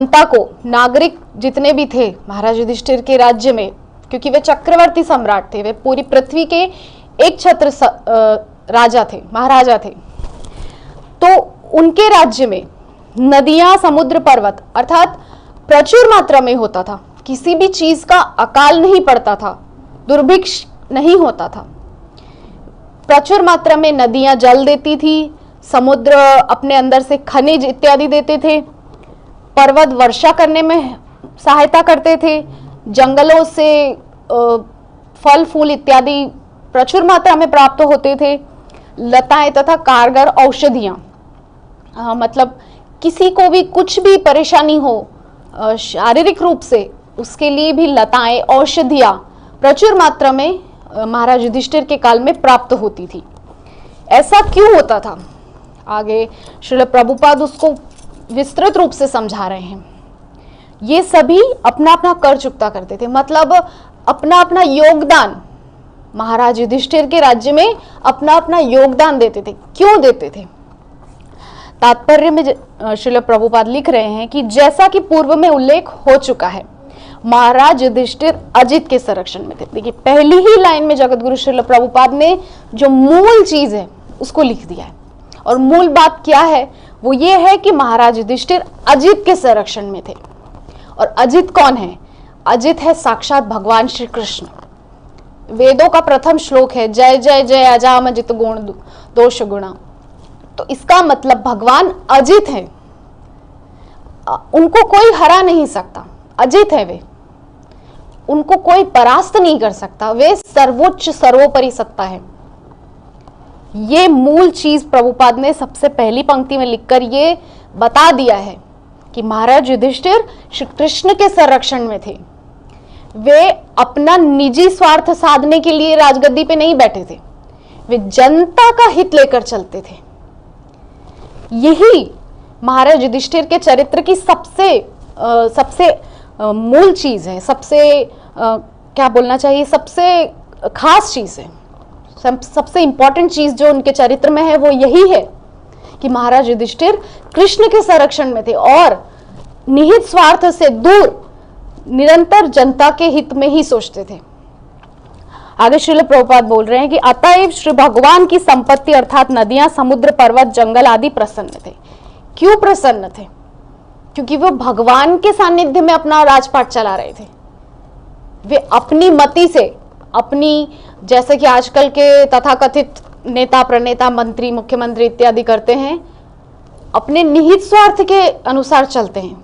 जनता को, नागरिक जितने भी थे महाराज युधिष्ठिर के राज्य में, क्योंकि वे चक्रवर्ती सम्राट थे, वे पूरी पृथ्वी के एक छत्र राजा थे, महाराजा थे, तो उनके राज्य में नदियां, समुद्र, पर्वत अर्थात प्रचुर मात्रा में होता था। किसी भी चीज का अकाल नहीं पड़ता था, दुर्भिक्ष नहीं होता था। प्रचुर मात्रा में नदियां जल देती थी, समुद्र अपने अंदर से खनिज इत्यादि देते थे, पर्वत वर्षा करने में सहायता करते थे, जंगलों से फल फूल इत्यादि प्रचुर मात्रा में प्राप्त होते थे, लताएं तथा कारगर औषधियां, मतलब किसी को भी कुछ भी परेशानी हो शारीरिक रूप से, उसके लिए भी लताएं, औषधियां प्रचुर मात्रा में महाराज युधिष्ठिर के काल में प्राप्त होती थी। ऐसा क्यों होता था? आगे श्रील प्रभुपाद उसको विस्तृत रूप से समझा रहे हैं। ये सभी अपना अपना कर चुकता करते थे, मतलब अपना अपना योगदान महाराज युधिष्ठिर के राज्य में अपना अपना योगदान देते थे। क्यों देते थे? तात्पर्य में श्रील प्रभुपाद लिख रहे हैं कि जैसा कि पूर्व में उल्लेख हो चुका है, महाराज युधिष्ठिर अजित के संरक्षण में थे। देखिए, पहली ही लाइन में जगतगुरु श्रील प्रभुपाद ने जो मूल चीज है उसको लिख दिया है, और मूल बात क्या है? वो ये है कि महाराज युधिष्ठिर अजित के संरक्षण में थे। और अजित कौन है? अजित है साक्षात भगवान श्री कृष्ण। वेदों का प्रथम श्लोक है, जय जय जय अजामजित गुण दोष गुणा। तो इसका मतलब भगवान अजित है, उनको कोई हरा नहीं सकता, अजित है वे, उनको कोई परास्त नहीं कर सकता, वे सर्वोच्च सर्वोपरि सत्ता है। ये मूल चीज प्रभुपाद ने सबसे पहली पंक्ति में लिखकर ये बता दिया है कि महाराज युधिष्ठिर श्री कृष्ण के संरक्षण में थे। वे अपना निजी स्वार्थ साधने के लिए राजगद्दी पे नहीं बैठे थे, वे जनता का हित लेकर चलते थे। यही महाराज युधिष्ठिर के चरित्र की सबसे मूल चीज है, क्या बोलना चाहिए, सबसे खास चीज है, सबसे इंपॉर्टेंट चीज जो उनके चरित्र में है वो यही है कि महाराज युधिष्ठिर कृष्ण के संरक्षण में थे और निहित स्वार्थ से दूर निरंतर जनता के हित में ही सोचते थे। आगे श्रील प्रभुपाद बोल रहे हैं कि अतएव श्री भगवान की संपत्ति अर्थात नदियां, समुद्र, पर्वत, जंगल आदि प्रसन्न थे। क्यों प्रसन्न थे? क्योंकि वो भगवान के सानिध्य में अपना राजपाट चला रहे थे। वे अपनी मति से, अपनी, जैसे कि आजकल के तथाकथित नेता, प्रणेता, मंत्री, मुख्यमंत्री इत्यादि करते हैं, अपने निहित स्वार्थ के अनुसार चलते हैं।